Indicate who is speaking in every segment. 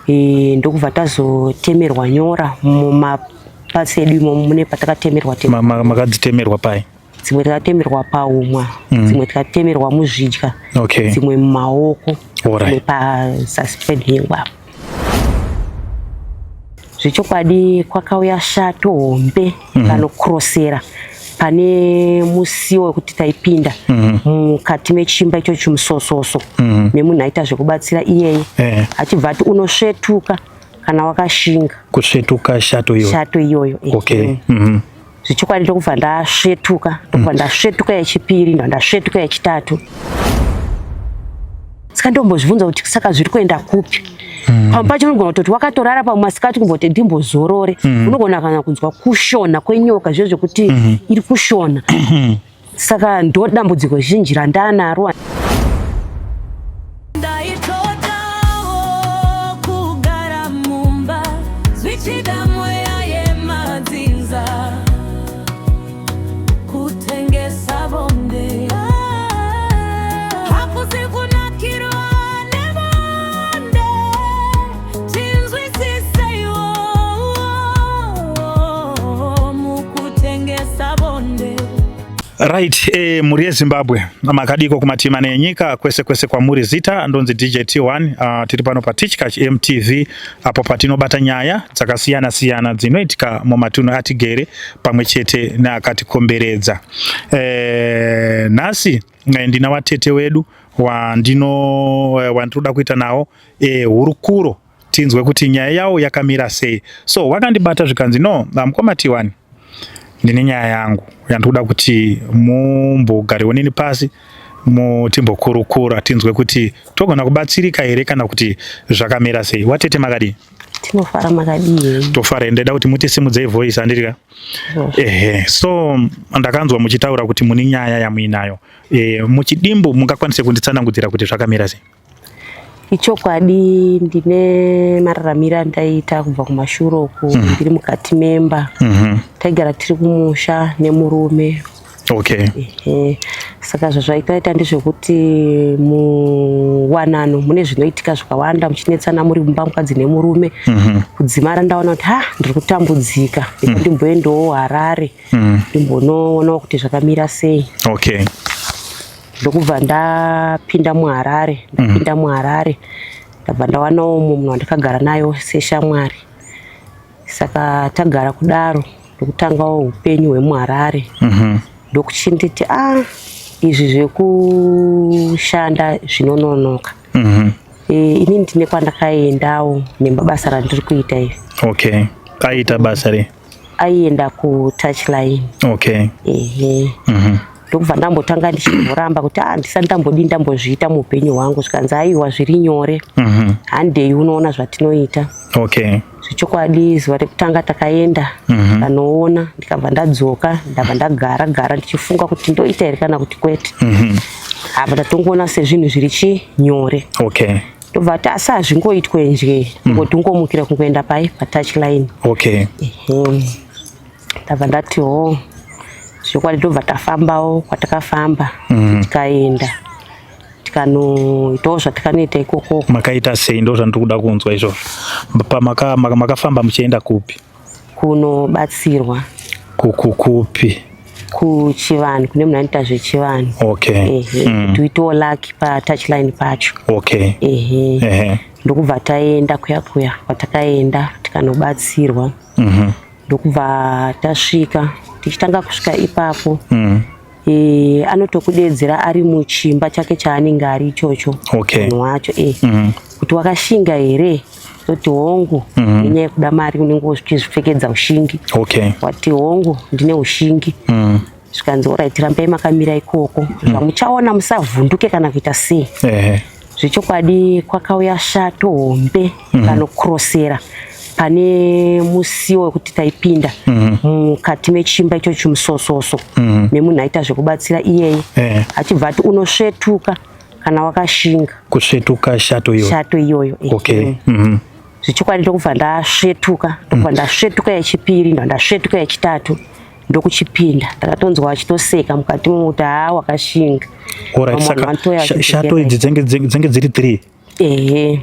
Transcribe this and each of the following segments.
Speaker 1: ndokubva tazotemerwa nyora mumapatsi edu imo mune patakatemerwa
Speaker 2: makadzitemerwa pai?
Speaker 1: Dzimwe takatemerwa paumwa, dzimwe takatemerwa muzvidya, dzimwe mumaoko, dzimwe pazasi penhengwa. Zvechokwadi kwakauya shato hombe kanokurosera pane musiwo wekuti taipinda mukati mechimba icho chimusososo nemunhu aita zvekubatsira iyeye achibva ati unosvetuka kana wakashinga.
Speaker 2: Kusvetuka shato
Speaker 1: iyoyo. Zvichokwadi ndokubva ndasvetuka, ndasvetuka yechipiri, ndasvetuka yechitatu. Saka ndombozvibvunza kuti saka zviri kuenda kupi? Pamwe pacho unogona kutoti wakatorara pamasikati kumboti ndimbozorore, unogona kana kunzwa kushona kwenyoka zvezvo zvekuti iri kushona. Saka ndo dambudziko zhinji randanaro.
Speaker 2: Right, muri yeZimbabwe makadiko kumatima nenyika kwese kwa muri zita ndonzi DJ T1 tiri pano pa Teachcatch MTV apo patinobata nyaya dzakasiyana dzinoitika mumatunhu atigere pamwe chete neakatikomberedza. Nhasi ndina watete wedu wandinoda kuita nawo hurukuro tinzwe kuti nyaya yawo yakamira sei. So wakandibata zvikanzi no mukoma T1 ndine nyaya yangu yandoda kuti mumbogarewo nini pasi mutimbokurukura tinzwe kuti togona kubatsirika here kana kuti zvakamira sei. Watete makadi?
Speaker 1: Tinofara makadi.
Speaker 2: Tofara, ndeda kuti mutisimudzei voice andirika. So ndakanzwa muchitaura kuti mune nyaya yamuinayo. Muchidimbu mungakwanise kunditsanangurira kuti zvakamira sei?
Speaker 1: Ichokwadi ndine mararamiro andaita kubva kumashure uku ndiri mukati memba. Taigara tiri kumusha nemurume. Saka zvazvaita ndezvekuti muwanano mune zvinoitika zvakawanda muchinetsana muri mumba mukadzi nemurume. Kudzimara ndaona kuti ndiri kutambudzika ndimboendawo Harare ndimbonoonawo kuti zvakamira sei. Ndokubva ndapinda muHarare, ndabva ndawanawo munhu wandakagara nayo seshamwari. Saka tagara kudaro ndokutangawo upenyu hwemuHarare. Ndokuchinditi izvi zvekushanda zvinononoka. Ini ndine kwandakaendawo nemabasa randiri kuita iri.
Speaker 2: Aita basa re?
Speaker 1: Aienda kuTouchline. Ndokubva ndambotanga ndichimboramba kuti ndisati ndambozviita muupenyu hwangu. Zvikanzi aiwa zviri nyore, handei unoona zvatinoita. Zvechokwadi zuva rekutanga takaenda kanoona, ndikabva ndadzoka ndabva ndagara ndichifunga kuti ndoita here kana kuti kwete. Apa ndatongoona sezvinhu zviri chinyore. Ndobva ati asi hazvingoitwe nje, ngoti ungomukira kungoenda paTouchline. Ndabva ndati zvokwadi ndobva tafambawo kwatakafamba tikaenda tikanoitawo zvatakanoita ikoko.
Speaker 2: Makaita sei? Ndo zvandiri kuda kunzwa izvo. Makafamba muchienda kupi?
Speaker 1: Kunobatsirwa.
Speaker 2: Kupi?
Speaker 1: Kuchivanhu, kune munhu anoita zvechivanhu. Tuitawo laki paTouchline pacho. Ndokubva taenda kuya kwatakaenda tikanobatsirwa. Ndokubva tasvika, tichitanga kusvika ipapo anotokudedzera ari muchimba chake chaanenge ari ichocho munhu wacho kuti wakashinga here, toti hongu nenyaya yekuda mari unenge uchizvipfekedza ushingi. Wati hongu ndine ushingi. Zvikanzi oraiti rambai makamira ikoko, muchaona musavhunduke kana kuita sei. Zvechokwadi kwakauya shato hombe kanokurosera pane musiwo wekuti taipinda mukati mechimba icho chimusososo nemunhu aita zvekubatsira iyeye achibva ati unosvetuka kana wakashinga.
Speaker 2: Kusvetuka shato
Speaker 1: iyoyo. Zvechokwadi ndokubva ndasvetuka yechipiri, ndasvetuka yechitatu, ndokuchipinda. Ndakatonzwa wachitoseka mukati momuti wakashinga.
Speaker 2: Shato idzi dzenge dziri 3?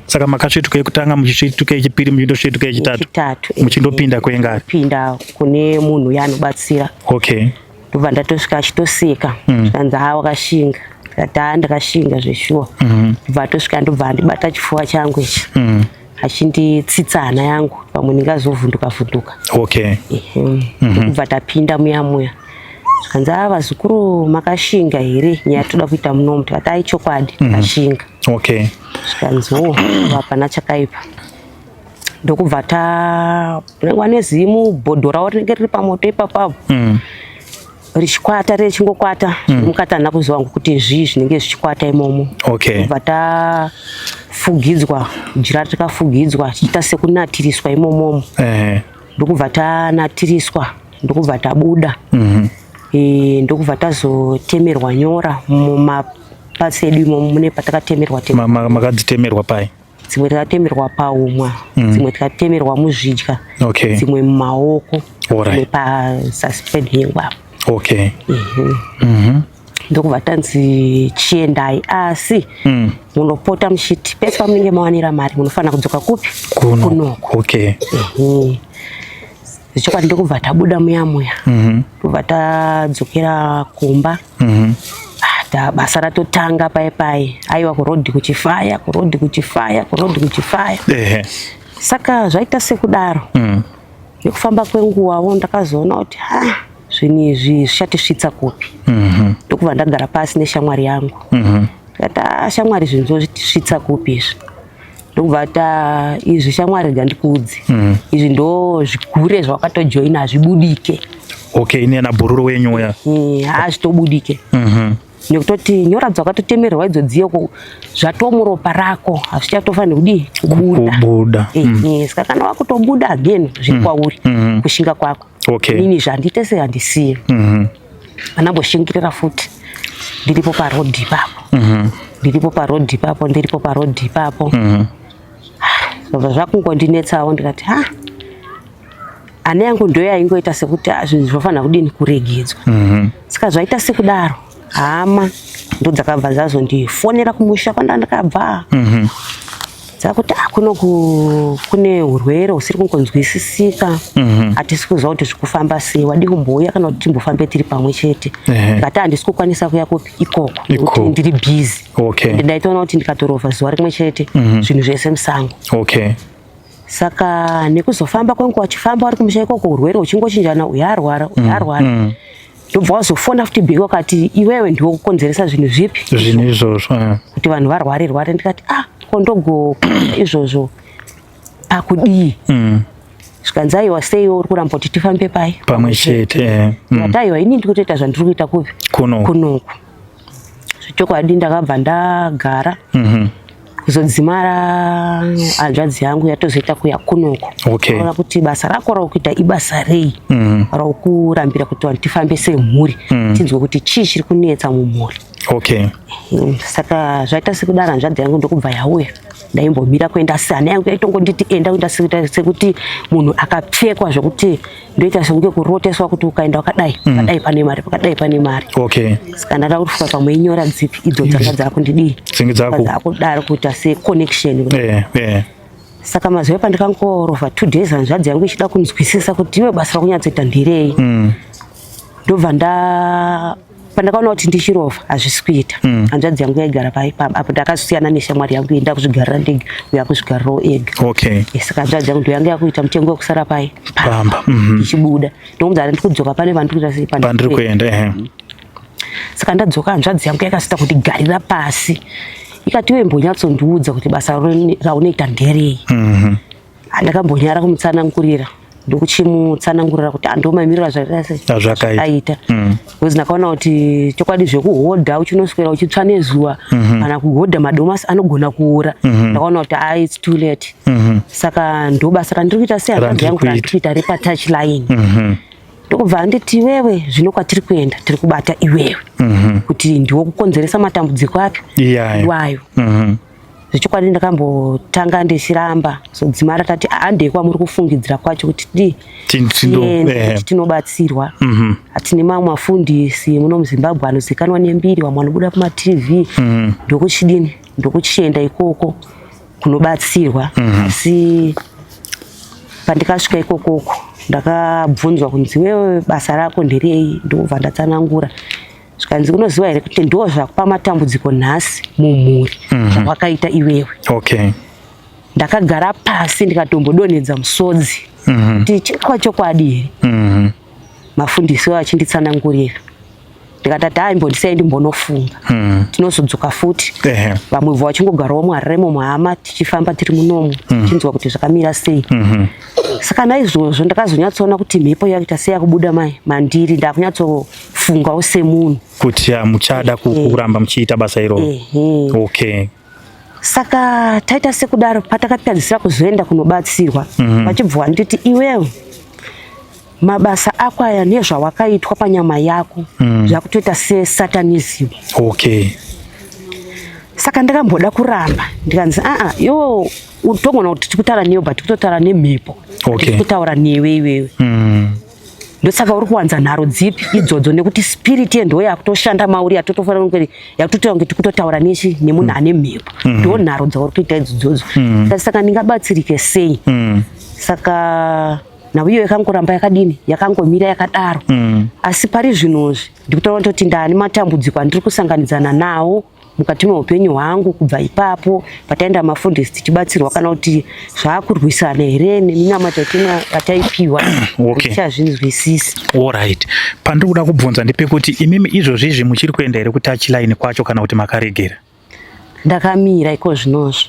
Speaker 2: Saka makasvituka yekutanga muchisvituka yechipiri muchindosvituka yechitatu muchindopinda kwengari
Speaker 1: pinda kune munhu yanobatsira. Ndobva ndatosvika achitoseka zvanzi wakashinga ndati ndakashinga zveshuwa. Ndobva tosvika ndobva ndibata chifuva changu ichi achinditsitsa hana yangu pamwe ndingazovhunduka vhunduka. Ndobva tapinda muya zvanzi vazukuru makashinga here nyaya toda kuita munomu. Tikati aichokwadi takashinga. Zvikanziwo hapana chakaipa. Ndokubva tanengwa nezimu bhodho ravo rinenge riri pamoto ipapapo richikwata richingokwata mukatana kuziva wangu kuti zvii zvinenge zvichikwata imomo. Ndobva tafugidzwa jira tikafugidzwa tichiita sekunatiriswa imomomo. Ndokubva tanatiriswa ndokubva tabuda. Ndokubva tazotemerwa nyora mumapatsi edu imomo mune patakatemerwa.
Speaker 2: Makadzitemerwa pai?
Speaker 1: Dzimwe takatemerwa paumwa, dzimwe takatemerwa muzvidya, dzimwe mumaoko, dzimwe pasasipedhingwa. Ndokubva tanzi chiendai asi munopota muchiti pese pamunenge mawanira mari munofanira kudzoka kupi? Kunoko. Zvichokwadi ndokubva tabuda muya ndobva tadzokera kumba. Basa ratotanga pai aiwa kurodhi kuchifaya. Saka zvaita sekudaro nekufamba kwenguvawo ndakazoona kuti zvinhu izvi zvichatisvitsa kupi. Ndokubva ndagara pasi neshamwari yangu tikati shamwari zvinhu zvotisvitsa kupi izvi. Ndokubva izvi shamwari gandikuudze izvi ndo zvikure zvawakatojoina hazvibudike.
Speaker 2: Ine nabhururu wenyuya
Speaker 1: hazvitobudike. Nekutoti nyora dzakatotemerwa idzodzi zvatomuropa rako hazvichatofanira kudii kubuda. Saka kana wakutobuda again zviri kwauri kushinga kwako. Inini zvandiite sehandisiye anamboshingirira futi ndiripo parodhi ipapo. Zvabva zvakungondinetsawo ndikati hana yangu ndo yaingoita sekuti zvinhu zvofanira kudini kuregedzwa. Saka zvaita sekudaro hama ndo dzakabva dzazondifonera kumusha kwandandakabva dzakuti kune urwere husiri kungonzwisisika hatisi kuziva kuti zvikufamba sei wadi kumbouya kana kuti timbofambe tiri pamwe chete. Ndikati handisi kukwanisa kuya ikoko nekuti ndiri bhizi. Ndaitoona kuti ndikatorovha zuva rimwe chete zvinhu zvese musango. Saka nekuzofamba kwenguva wachifamba wari kumusha ikoko urwere huchingochinjana uyu arwara ndobva wazofona futi bheki wakati iwewe ndiwo kukonzeresa zvinhu zvipi
Speaker 2: zvinhu izvozvo
Speaker 1: kuti vanhu varware. Ndikati kondogo izvozvo pakudii. Zvikanzi aiwa seiwo uri kuramba kuti tifambe
Speaker 2: pamwe chete.
Speaker 1: Ndikati aiwa ini ndiri kutoita zvandiri kuita kupi kunoku. Zvechokwadi ndakabva ndagara kuzodzimara hanzvadzi yangu yatozoita kuya kunoko. Ona kuti basa rako raukuita ibasa rei raukurambira kuti vanhu tifambe semhuri tinzwe kuti chii chiri kunetsa mumhuri. Saka zvaita sekudaro hanzvadzi yangu ndokubva yauya ndaimbomira kuenda asi hana yangu yaitongonditi enda kuenda sekuti munhu akapfekwa zvokuti ndoita sekunge kuroteswa kuti ukaenda wakadai pakadai pane mari. Saka ndada kuti pamwe inyora dzipi idzo dzanga dzakundidii dzakudaro kuita seconnection. Saka mazuva pandikangorova 2 days hanzvadzi yangu ichida kunzwisisa kuti iwe basa rakunyatsoita ndirei. Ndobva pandakaona kuti ndichirova hazvisi kuita hanzvadzi yangu yaigara apo ndakasiyana neshamwari yangu enda kuzvigarira ndege uya kuzvigarirawo ega. Saka hanzvadzi yangu ndoyanga yakuita mutengo wekusara pamba ndichibuda ndokunzara ndikudzoka pane vandikuita sei
Speaker 2: pandiri kuenda.
Speaker 1: Saka ndadzoka hanzvadzi yangu yakasita kundigarira pasi ikati iwe mbonyatsondiudza kuti basa raunoita nderei. Ndakambonyara kumutsanangurira ndokuchimutsanangurira kuti andomamirira zvakaita because ndakaona kuti chokwadi zvekuhodha uchinoswera uchitsva nezuva kana kuhodha madomasi anogona kuora. Ndakaona kuti it's too late. Saka ndo basa randiri kuita sehanzvadzi yangu randiri kuita repatouch line. Ndokubva nditi iwewe zvino kwatiri kuenda tiri kubata iwewe kuti ndiwo kukonzeresa matambudziko api iwayo. Zvechokwadi ndakambotanga ndichiramba sodzimara tati handekwa muri kufungidzira kwacho kuti tinobatsirwa. Hatine mamwe mafundisi muno muZimbabwe anozikanwa nembiri vamwe vanobuda kumaTV ndokuchidini ndokuchienda ikoko kunobatsirwa. Asi pandikasvika ikokoko ndakabvunzwa kunzi wewe basa rako nderei, ndobva ndatsanangura. Zvikanzi unoziva here kuti ndo zvakupa matambudziko nhasi mumhuri zvawakaita iwewe. Ndakagara pasi ndikatombodonhedza musodzi kuti chingava chokwadi here. Mafundisi vachinditsanangurira ndikatati imbondisai ndimbonofunga tinozodzoka futi. Vamwe vachingogarawo Mwararemo muhama tichifamba tiri munomu tichinzwa kuti zvakamira sei. Saka naizvozvo ndakazonyatsoona kuti mhepo yakuita sei yakubuda mandiri. Ndakunyatsofungawo semunhu
Speaker 2: kuti muchada kuramba muchiita basa iroro.
Speaker 1: Saka taita sekudaro patakapedzisira kuzoenda kunobatsirwa vachibva nditi iwewe mabasa ako aya nezvawakaitwa panyama yako zvakutoita sesatanism. Saka ndakamboda kuramba ndikanzi iwo utogona kuti tikutaura newe but kutotaura nemhepo kutaura newe iwewe. Ndosaka uri kuwanza nharo dzipi idzodzo nekuti spirit ndo yakutoshanda mauri yatotofanira kunge yakutotaura kuti kutotaura nemunhu ane mhepo ndo nharo dzauri kuita idzodzo. Saka ndingabatsirike sei? Saka nayo yakangoramba yakadini yakangomira yakadaro. Asi pari zvinozvi ndikutaura kuti ndani matambudziko andiri kusanganidzana nawo mukati meupenyu hwangu kubva ipapo pataenda mafundisi tichibatsirwa kana kuti zvaakurwisana here neminama yataipiwa tichazvinzwisisi.
Speaker 2: Alright. Pandiri kuda kubvunza ndepekuti imimi izvozvizvi muchiri kuenda here kutachilaini kwacho kana kuti makaregera?
Speaker 1: Ndakamira iko zvinozvo.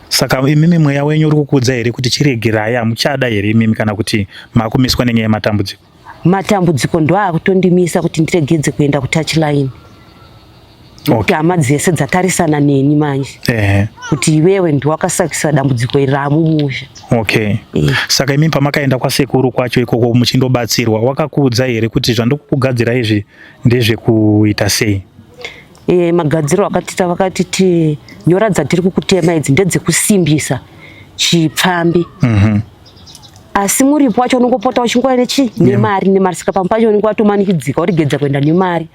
Speaker 2: Saka imimi mweya wenyu uri kukudza here kuti chiregerai hamuchada here imimi kana kuti makumiswa nenyaya yematambudziko?
Speaker 1: Matambudziko ndo akutondimisa kuti ndiregedze kuenda kutachilaini. Kuti hama dzese dzatarisana neni manje kuti iwewe ndiwakasakisa dambudziko iri ramumusha.
Speaker 2: Saka imimi pamakaenda kwasekuru kwacho ikoko muchindobatsirwa wakakuudza here kuti zvandikukugadzira izvi ndezvekuita sei?
Speaker 1: Magadziro akatiita vakatiti nyora dzatiri kukutema idzi ndedzekusimbisa chipfambi. Asi muripo wacho unongopota uchingoenda nemari saka pamwe pacho unenge watomanikidzika urigedza kuenda nemari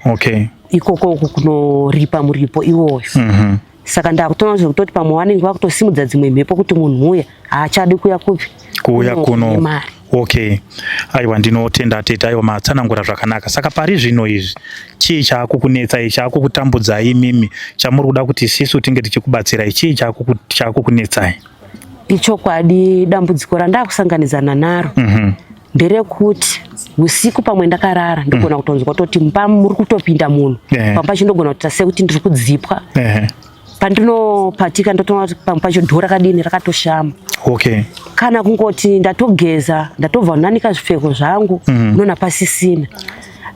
Speaker 1: ikoko kunoripa muripo iwoyo. Saka ndakutoona zvekutoti pamwe wanenge vakutosimudza dzimwe mhepo kuti munhu uya haachadi kuya
Speaker 2: kuya kuno. Aiwa ndinotenda tete. Aiwa matsanangura zvakanaka. Saka pari zvino izvi chii chaakukunetsai chaakukutambudzai imimi chamuri kuda kuti isusu tinge tichikubatsirai chii chaakukunetsai?
Speaker 1: Ichokwadi dambudziko randakusanganidzana naro nderekuti usiku pamwe ndakarara ndogona kutonzwa toti muri kutopinda munhu pamwe pacho ndogona kuita sekuti ndiri kudzipwa. Pandinopatika ndotoona kuti pamwe pacho dhoo rakadini rakatoshama. Kana kungoti ndatogeza ndatobva nanika zvipfeko zvangu unoona pasisina.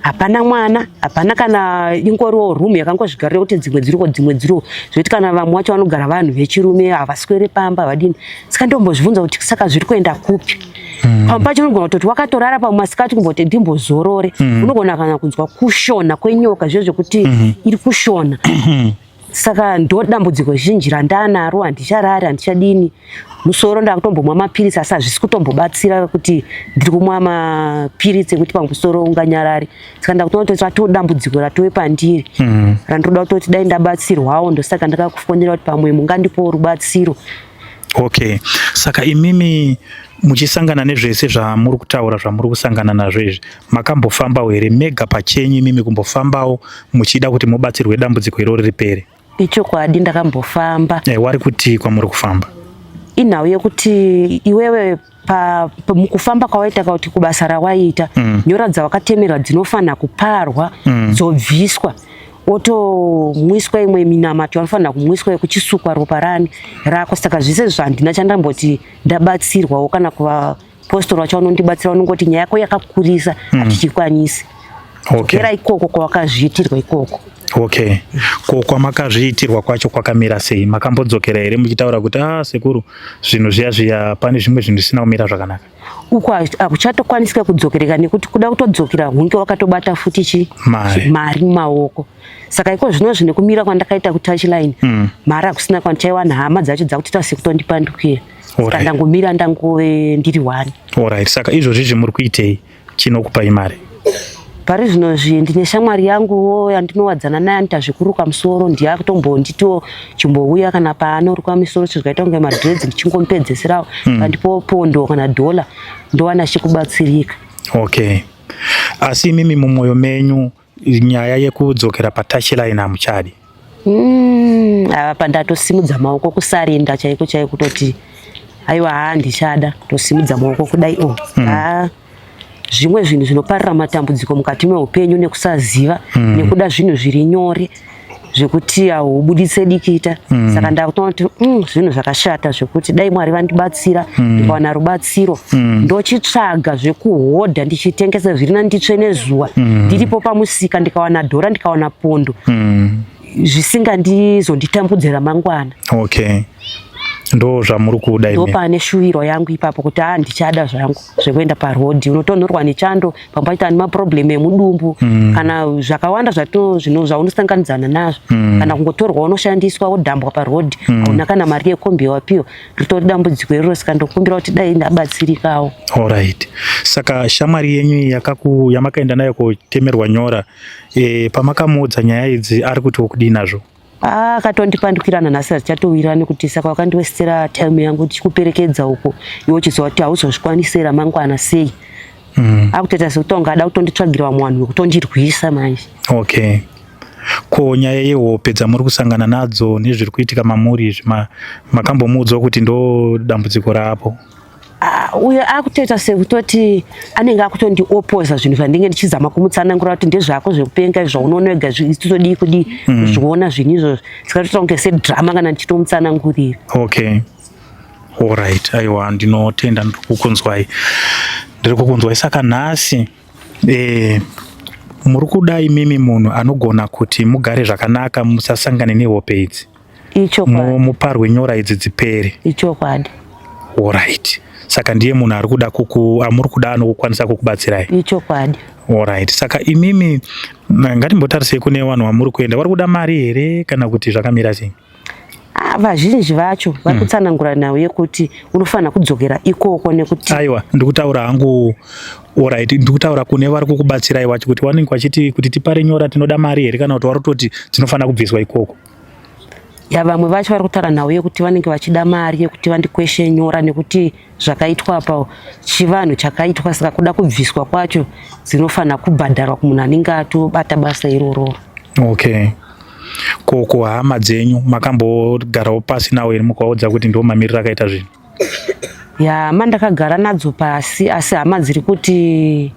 Speaker 1: Hapana mwana, hapana kana ingoriwo rumu yakangozvigarira kuti dzimwe dziriwo zvoti kana vamwe wacho vanogara vanhu vechirume havaswere pamba vadini. Saka ndombozvibvunza kuti saka zviri kuenda kupi? Pamwe pacho unogona kutoti wakatorara pamwe masikati kumboti ndimbozorore unogona kana kunzwa kushona kwenyoka zvizvo zvekuti iri kushona. Saka ndo dambudziko zhinji randanaro handicharari handichadini. Musoro ndakutombomwa mapirisi asi hazvisi kutombobatsira kuti ndiri kumwa mapirisi ekuti pamwe musoro unganyarare. Saka ndakutoona kuti ratoo dambudziko ratove pandiri randoda kutoti dai ndabatsirwawo ndosaka ndakakufonera kuti pamwe mungandipowo rubatsiro.
Speaker 2: Saka imimi muchisangana nezvese zvamuri kutaura zvamuri kusangana nazvo izvi makambofambawo here mega pachenyu imimi kumbofambawo muchida kuti mubatsirwe dambudziko iroro ripere?
Speaker 1: Ichokwadi ndakambofamba.
Speaker 2: Wari kuti kwamuri kufamba?
Speaker 1: Inhau yekuti iwewe mukufamba kwawaita kuti kubasa rawaita nyora dzawakatemerwa dzinofanira kuparwa dzobviswa otomwiswa imwe minamato yanofanira kumwiswa yekuchisukwa ropa rako. Saka zvese zvandina chandamboti ndabatsirwawo kana kuvapostori vacho vanondibatsira vanongoti nyaya yako yakakurisa hatichikwanisi. Era ikoko kwawakazviitirwa ikoko.
Speaker 2: Kwamakazviitirwa kwacho kwakamira sei? Makambodzokera here muchitaura kuti sekuru zvinhu zviya pane zvimwe zvinhu zvisina kumira zvakanaka?
Speaker 1: Uko hakuchatokwanisika kudzokereka nekuti kuda kutodzokera hunge wakatobata futi mari mumaoko. Saka iko zvinozvi nekumira kwandakaita kutachilaini mari hakusina kwandichaiwana hama dzacho dzakutoita sekutondipandukira. Saka ndangomira ndangove ndiri wani.
Speaker 2: Saka izvozvi zvimuri kuitei chinokupai mari?
Speaker 1: Pari zvinozvi ndine shamwari yanguwo yandinowadzana naye anita zvekuruka musoro, ndiye akutombonditiwo chimbouya kana paanoruka misoro chizvaita kunge madredzi ndichingomupedzeserawo kandipo pondo kana dola ndowana chikubatsirika.
Speaker 2: Okay. Asi mimi mumwoyo menyu nyaya yekudzokera patouchline hamuchadi?
Speaker 1: Apa ndatosimudza maoko kusarinda chaiko kutoti aiwa handichada kutosimudza maoko kudai zvimwe zvinhu zvinoparira matambudziko mukati meupenyu nekusaziva nekuda zvinhu zviri nyore zvekuti haubuditse dikita. Saka ndakutoona kuti zvinhu zvakashata zvekuti dai Mwari vandibatsira ndikawana rubatsiro ndochitsvaga zvekuhodha ndichitengesa zviri nanditsve nezuva ndiripo pamusika ndikawana dhora ndikawana pondo zvisingandizonditambudze ramangwana.
Speaker 2: Okay. Ndo zvamuri kuda ine.
Speaker 1: Ndo pane shuwiro yangu ipapo kuti ndichada zvangu zvekuenda parodhi unotonhorwa nechando pambaita ane maproblem emudumbu kana zvakawanda zvaunosanganidzana nazvo kana kungotorwa unoshandiswa wodhambwa parodhi hauna kana mari yekombi wapiwa ritori dambudziko iroro. Saka ndokumbira kuti dai ndabatsirikawo.
Speaker 2: Alright. Saka shamwari yenyu yamakaenda nayo kutemerwa nyora pamakamuudza nyaya idzi ari kuti okudii nazvo?
Speaker 1: Akatondipandukirana nhasi richatowira nekuti saka wakandiwestera time yangu tichikuperekedza uko iwe uchizwa kuti hauzozvikwanise ramangwana sei. Akutoita sekuti ungada kutonditsvagira mwanhu wekutondirwisa manje.
Speaker 2: Okay. Ko nyaya yehope dzamuri kusangana nadzo nezviri kuitika mamuri izvi makambomuudzwa kuti ndo dambudziko rapo?
Speaker 1: Uye akutoita sekutoti anenge akutondiopoza zvinhu zvandinge ndichizama kumutsanangura kuti ndezvako zvekupenga zvaunoona ega zvitotodii kudii kuzviona zvinhu izvozvo. Saka toita kunge sedhirama kana ndichitomutsanangurira.
Speaker 2: Okay. Alright. Aiwa ndinotenda ndiri kukunzwai. Saka nhasi muri kuda imimi munhu anogona kuti mugare zvakanaka musasangane nehope idzi.
Speaker 1: Ichokwadi.
Speaker 2: Muparwe nyora idzi dzipere.
Speaker 1: Ichokwadi.
Speaker 2: Alright. Saka ndiye munhu ari kuda amuri kuda anokukwanisa kukubatsirai.
Speaker 1: Ichokwadi.
Speaker 2: Alright. Saka imimi ngatimbotarisei kune vanhu vamuri kuenda vari kuda mari here kana kuti zvakamira sei?
Speaker 1: Vazhinji vacho vari kutsanangura nawo yekuti unofanira kudzokera ikoko nekuti
Speaker 2: aiwa ndikutaura hangu. Alright. Ndikutaura kune vari kukubatsirai wacho kuti vanenge vachiti kuti tipare nyora tinoda mari here kana kuti vari kutoti dzinofanira kubviswa ikoko?
Speaker 1: Vamwe vacho vari kutaura nawo yekuti vanenge vachida mari yekuti vandikweshe nyora nekuti zvakaitwa apa chivanhu chakaitwa. Saka kuda kubviswa kwacho dzinofanira kubhadharwa kumunhu anenge atobata basa iroro.
Speaker 2: Okay. Ko hama dzenyu makambogarawo pasi nawo here mukaudza kuti ndo mamiriro akaita zvinhu?
Speaker 1: Mandakagara nadzo pasi asi hama dziri kuti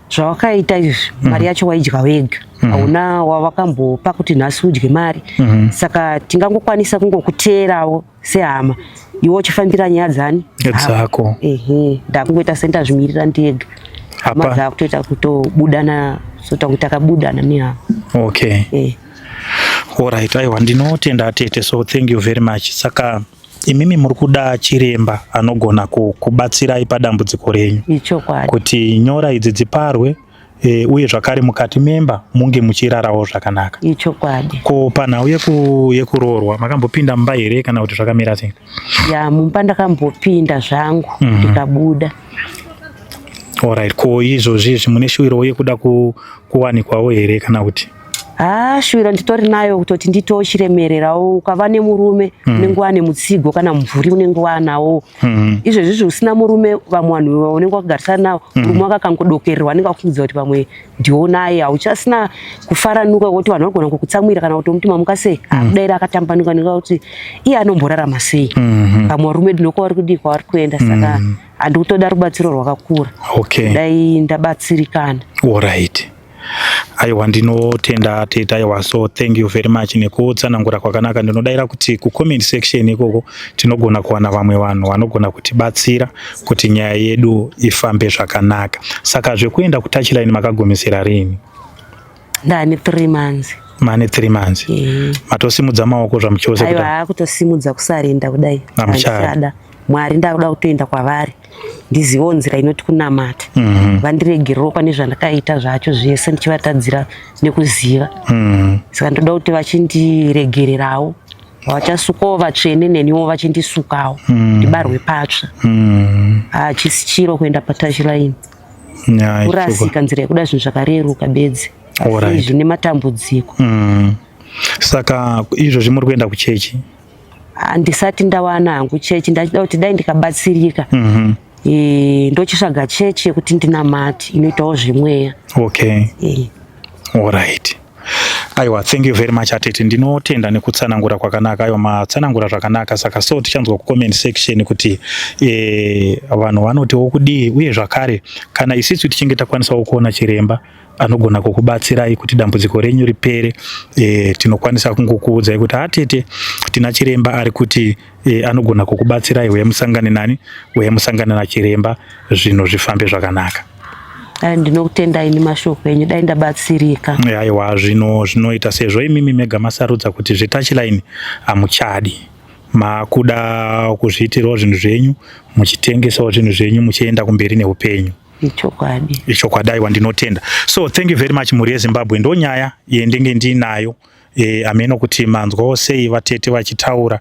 Speaker 1: zvawakaita izvi mari yacho waidya wega hauna wavakambopa kuti nhasi udye mari. Saka tingangokwanisa kungokuteerawo sehama iwe uchifambira nyaya
Speaker 2: dzako.
Speaker 1: Ndakungoita sendazvimirira ndega. Hama dzakutoita kutobudana sota kuti akabudana nehama.
Speaker 2: Okay. Alright. Aiwa ndinotenda tete, so thank you very much. Saka imimi muri kuda chiremba anogona kubatsirai padambudziko renyu.
Speaker 1: Ichokwadi. Kuti
Speaker 2: nyora idzi dziparwe uye zvakare mukati memba munge muchirarawo zvakanaka.
Speaker 1: Ichokwadi.
Speaker 2: Ko panhau yekuroorwa makambopinda mumba here kana kuti zvakamira sei?
Speaker 1: Mumba ndakambopinda zvangu ndikabuda.
Speaker 2: Alright. Ko izvozvi mune shuwiro yekuda kuwanikwawo here kana kuti?
Speaker 1: Shuwiro nditori nayo kutoti nditochiremererawo ukava nemurume unenge wane mutsigo kana mumvuri unenge wanawo. Izvozvi usina murume vamwe vanhu unenge wakagarisana nawo murume wakakangodokererwa anenge akuudza kuti vamwe ndiwo naye hauchasina kufaranuka kuti vanhu vanogona kukutsamwira kana kuti mutima mukasei kudaira akatambanuka nekuti iye anomborarama sei. Vamwe varume ndinoko vari kudii kwavari kuenda. Saka handikutoda rubatsiro rwakakura.
Speaker 2: Okay.
Speaker 1: Dai ndabatsirikana.
Speaker 2: Alright. Aiwa ndinotenda teta. Aiwa, so thank you very much nekutsanangura kwakanaka. Ndinodaira kuti kucomment section ikoko tinogona kuwana vamwe vanhu vanogona kutibatsira kuti nyaya yedu ifambe zvakanaka. Saka zvekuenda kutouchline makagumisira rini?
Speaker 1: Ndane 3 months.
Speaker 2: Mane 3 months. Matosimudza maoko zvamuchose
Speaker 1: kudai? Aiwa, kutosimudza kusarenda kudai.
Speaker 2: Amuchada.
Speaker 1: Mwari ndakuda kutoenda kwavari ndizivo nzira inoti kunamata. Vandiregerewo pane zvandakaita zvacho zvese ndichivatadzira nekuziva. Saka ndoda kuti vachindiregererawo vachasukawo vatsvene neniwo vachindisukawo ndibarwe patsva. Chisi chiro kuenda patouchline. kurasika nzira yekuda zvinhu zvakareruka bedzi zvine matambudziko.
Speaker 2: Saka izvozvi muri kuenda kuchechi?
Speaker 1: Handisati ndawana hangu chechi, ndachida kuti dai ndikabatsirika ndochitsvaga chechi yekuti ndinamati inoitawo zvemweya.
Speaker 2: Alright. Aiwa, thank you very much atete. Ndinotenda nekutsanangura kwakanaka. Aiwa, matsanangura zvakanaka. Saka so tichanzwa ku comment section kuti vanhu vanotiwo kudii, uye zvakare kana isisu tichinge takwanisawo kuona chiremba anogona kukubatsirai kuti dambudziko renyu ripere, tinokwanisa kungokuudzai kuti atete tina chiremba ari kuti anogona kukubatsirai, uye musangane nani, uye musangane nachiremba, zvinhu zvifambe zvakanaka.
Speaker 1: Ndinokutendai nemashoko enyu, dai ndabatsirika.
Speaker 2: Aiwa, zvinoita sezvo imimi mega masarudza kuti zvetouchline hamuchadi, makuda kuzviitirawo zvinhu zvenyu, muchitengesawo zvinhu zvenyu, muchienda kumberi neupenyu. Ichokwadi. Aiwa, ndinotenda. So thank you very much. Muri yeZimbabwe ndo nyaya yendenge ndinayo. Ameno kuti manzwawo sei vatete vachitaura,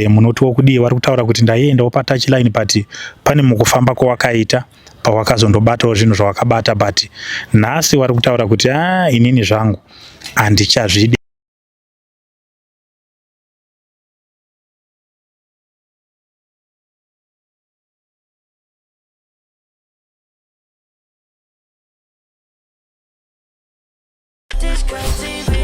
Speaker 2: munotiwo kudii vari kutaura kuti ndaendawo patouchline but pane mukufamba kwawakaita pawakazondobatawo zvinhu zvawakabata, but nhasi vari kutaura kuti inini zvangu handichazvidi.
Speaker 3: This crazy